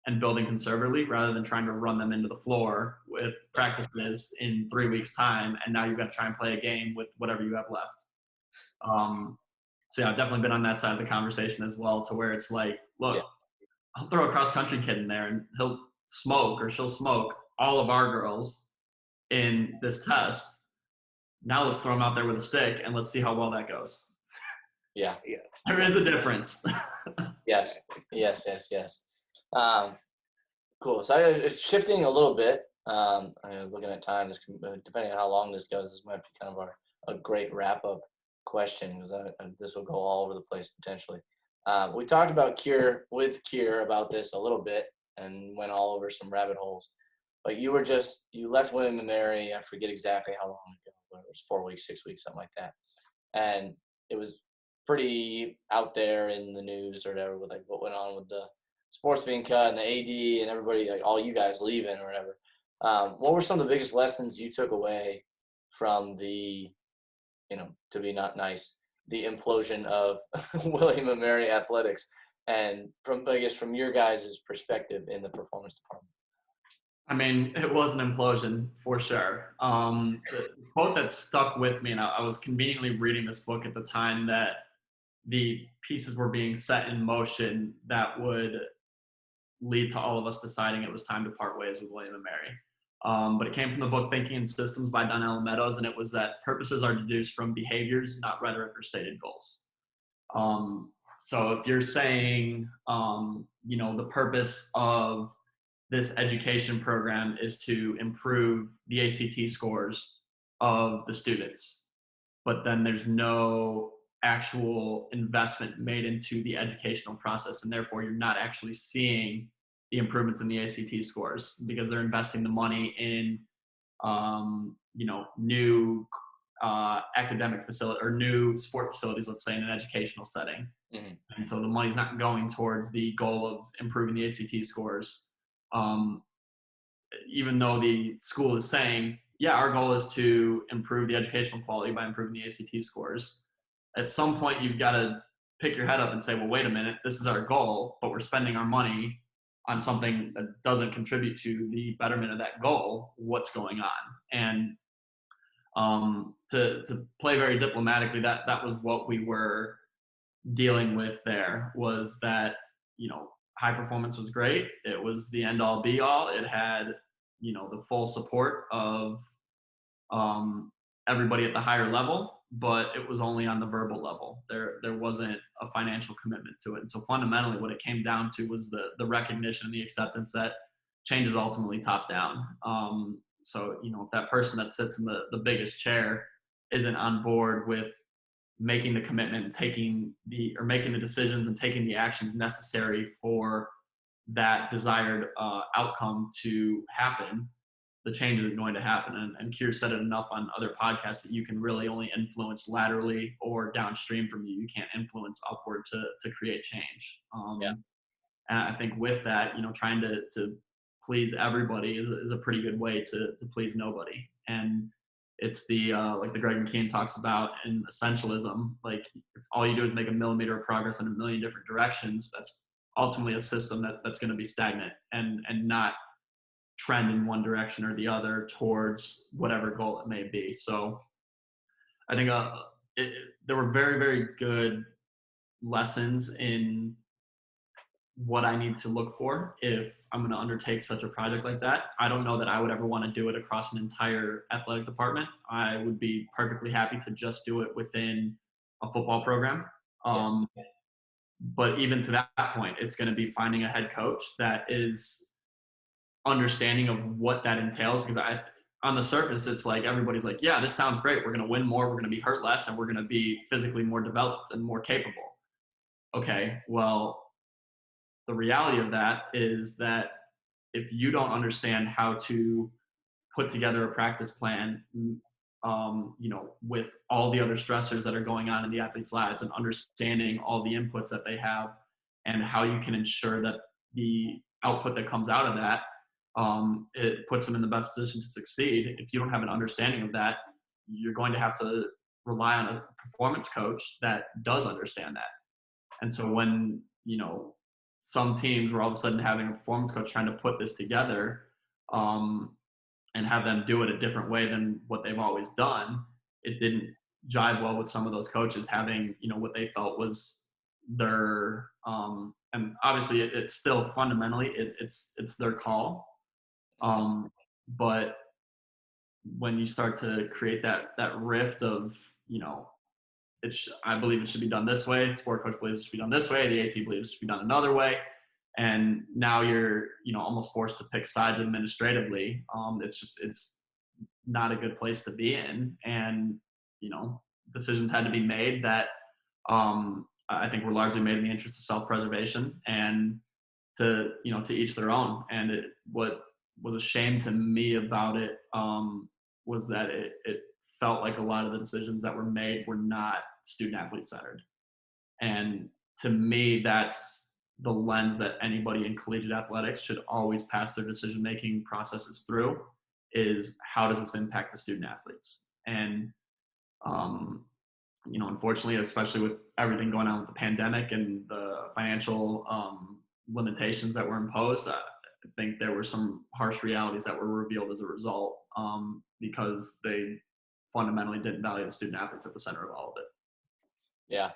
and building conservatively rather than trying to run them into the floor with practices in 3 weeks' time. And now you've got to try and play a game with whatever you have left. So yeah, I've definitely been on that side of the conversation as well, to where it's like, look, I'll throw a cross-country kid in there and he'll smoke or she'll smoke all of our girls in this test. Now let's throw them out there with a stick and let's see how well that goes. Yeah. There is a difference. Yes. Cool. So it's shifting a little bit. Looking at time, depending on how long this goes, this might be kind of a great wrap-up question, because this will go all over the place potentially. We talked about Kier about this a little bit and went all over some rabbit holes. But you left William & Mary, I forget exactly how long ago, whether it was 4 weeks, 6 weeks, something like that. And it was pretty out there in the news or whatever with like what went on with the sports being cut and the AD and everybody, like all you guys leaving or whatever. What were some of the biggest lessons you took away from the, to be not nice, the implosion of William & Mary athletics, and from your guys' perspective in the performance department? I mean, it was an implosion for sure. The quote that stuck with me, and I was conveniently reading this book at the time that the pieces were being set in motion that would lead to all of us deciding it was time to part ways with William & Mary. But it came from the book Thinking in Systems by Donnell Meadows, and it was that purposes are deduced from behaviors, not rhetoric or stated goals. So if you're saying, the purpose of this education program is to improve the ACT scores of the students, but then there's no actual investment made into the educational process, and therefore you're not actually seeing the improvements in the ACT scores because they're investing the money in, new academic facility or new sport facilities, let's say in an educational setting. Mm-hmm. And so the money's not going towards the goal of improving the ACT scores. Even though the school is saying, yeah, our goal is to improve the educational quality by improving the ACT scores. At some point, you've got to pick your head up and say, well, wait a minute, this is our goal, but we're spending our money on something that doesn't contribute to the betterment of that goal. What's going on? And to play very diplomatically, that was what we were dealing with there, was that, high performance was great. It was the end all be all. It had, the full support of everybody at the higher level, but it was only on the verbal level. There wasn't a financial commitment to it. And so fundamentally what it came down to was the recognition and the acceptance that change is ultimately top down. So, if that person that sits in the biggest chair isn't on board with making the commitment and making the decisions and taking the actions necessary for that desired outcome to happen, the change isn't going to happen. And Kier said it enough on other podcasts that you can really only influence laterally or downstream from you. You can't influence upward to create change. And I think with that, trying to please everybody is a pretty good way to please nobody. And it's the like the Greg McKeon talks about in essentialism. Like, if all you do is make a millimeter of progress in a million different directions, that's ultimately a system that's going to be stagnant and not trend in one direction or the other towards whatever goal it may be. So I think there were very, very good lessons in what I need to look for if I'm going to undertake such a project like that. I don't know that I would ever want to do it across an entire athletic department. I would be perfectly happy to just do it within a football program. But even to that point, it's going to be finding a head coach that is understanding of what that entails, because on the surface, it's like everybody's like, yeah, this sounds great. We're going to win more. We're going to be hurt less, and we're going to be physically more developed and more capable. Okay, well, the reality of that is that if you don't understand how to put together a practice plan, with all the other stressors that are going on in the athletes' lives, and understanding all the inputs that they have and how you can ensure that the output that comes out of that, it puts them in the best position to succeed. If you don't have an understanding of that, you're going to have to rely on a performance coach that does understand that. And so when, some teams were all of a sudden having a performance coach trying to put this together, and have them do it a different way than what they've always done, it didn't jive well with some of those coaches having, what they felt was their, and obviously it's still fundamentally, it's their call. But when you start to create that rift of, I believe it should be done this way, the sport coach believes it should be done this way, the AT believes it should be done another way, and now you're almost forced to pick sides administratively. It's not a good place to be in, and decisions had to be made that I think were largely made in the interest of self-preservation, and to each their own. And what was a shame to me about it was that it felt like a lot of the decisions that were made were not student athlete centered. And to me, that's the lens that anybody in collegiate athletics should always pass their decision-making processes through, is how does this impact the student athletes? And, unfortunately, especially with everything going on with the pandemic and the financial limitations that were imposed, I think there were some harsh realities that were revealed as a result, because they fundamentally didn't value the student athletes at the center of all of it. Yeah.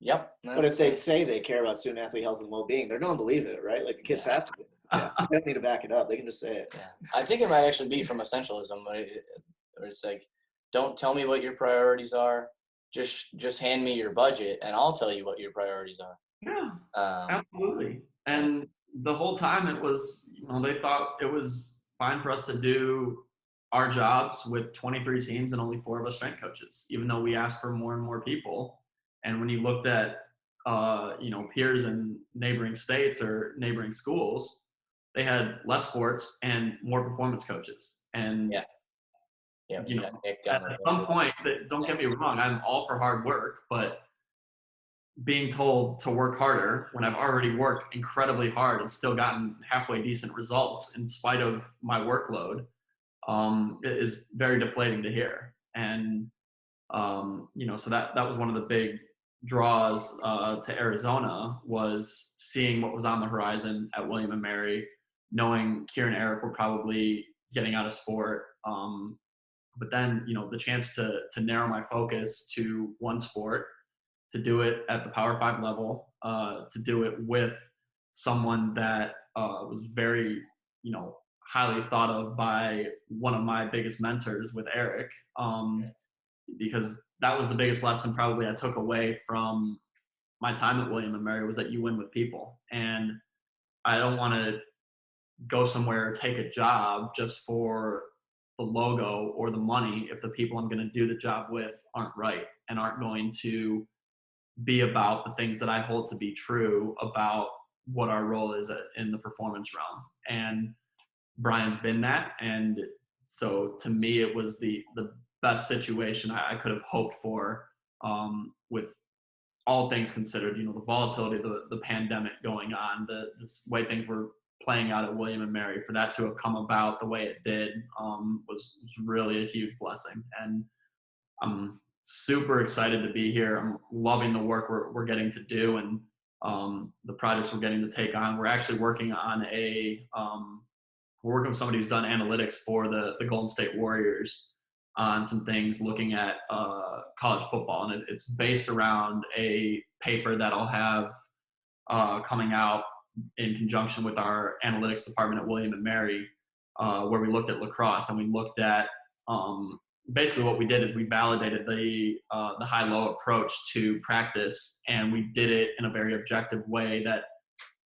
Yep. But if they say they care about student athlete health and well-being, they're going to believe it, right? Like the kids have to. Yeah. They don't need to back it up. They can just say it. Yeah. I think it might actually be from essentialism, where it's like, don't tell me what your priorities are. Just hand me your budget, and I'll tell you what your priorities are. Yeah, absolutely. And the whole time it was, they thought it was fine for us to do our jobs with 23 teams and only 4 of us strength coaches, even though we asked for more and more people. And when you looked at, peers in neighboring states or neighboring schools, they had less sports and more performance coaches. And, at some point, don't get me wrong, I'm all for hard work, but being told to work harder when I've already worked incredibly hard and still gotten halfway decent results in spite of my workload, is very deflating to hear. And, so that was one of the big draws to Arizona, was seeing what was on the horizon at William & Mary, knowing Kieran and Eric were probably getting out of sport. But then, the chance to narrow my focus to one sport, to do it at the Power 5 level, to do it with someone that was very, highly thought of by one of my biggest mentors with Eric, because that was the biggest lesson probably I took away from my time at William & Mary, was that you win with people. And I don't want to go somewhere, take a job just for the logo or the money if the people I'm going to do the job with aren't right and aren't going to be about the things that I hold to be true about what our role is in the performance realm. And Brian's been that. And so to me, it was the best situation I could have hoped for, with all things considered, the volatility, the pandemic going on, the way things were playing out at William & Mary. For that to have come about the way it did, was really a huge blessing. And I'm super excited to be here. I'm loving the work we're getting to do, and the projects we're getting to take on. We're actually working on we're working with somebody who's done analytics for the Golden State Warriors, on some things looking at college football, and it's based around a paper that I'll have coming out in conjunction with our analytics department at William and Mary, where we looked at lacrosse, and we looked at basically what we did is we validated the high-low approach to practice, and we did it in a very objective way that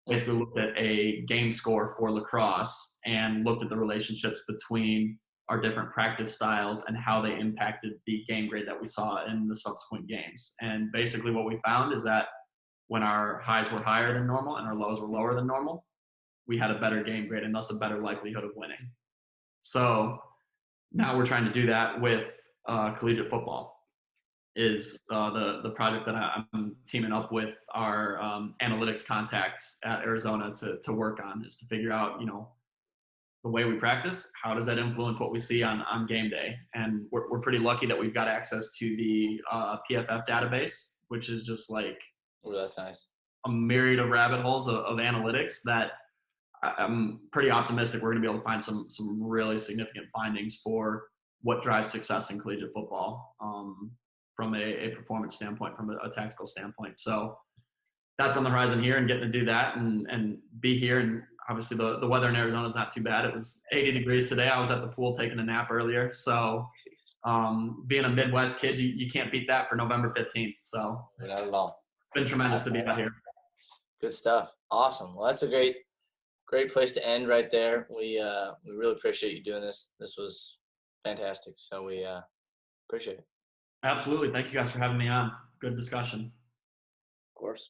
basically looked at a game score for lacrosse and looked at the relationships between our different practice styles and how they impacted the game grade that we saw in the subsequent games. And basically what we found is that when our highs were higher than normal and our lows were lower than normal, we had a better game grade and thus a better likelihood of winning. So now we're trying to do that with collegiate football. Is the project that I'm teaming up with our analytics contacts at Arizona to work on, is to figure out, the way we practice, how does that influence what we see on game day? And we're pretty lucky that we've got access to the PFF database, which is just like, oh, that's nice, a myriad of rabbit holes of analytics that I'm pretty optimistic we're going to be able to find some really significant findings for what drives success in collegiate football from a performance standpoint, from a tactical standpoint. So that's on the horizon here, and getting to do that and be here. And obviously the weather in Arizona is not too bad. It was 80 degrees today. I was at the pool taking a nap earlier. So being a Midwest kid, you can't beat that for November 15th. So not at all. It's been tremendous to be out here. Good stuff. Awesome. Well, that's a great place to end right there. We really appreciate you doing this. This was fantastic. So we appreciate it. Absolutely. Thank you guys for having me on. Good discussion. Of course.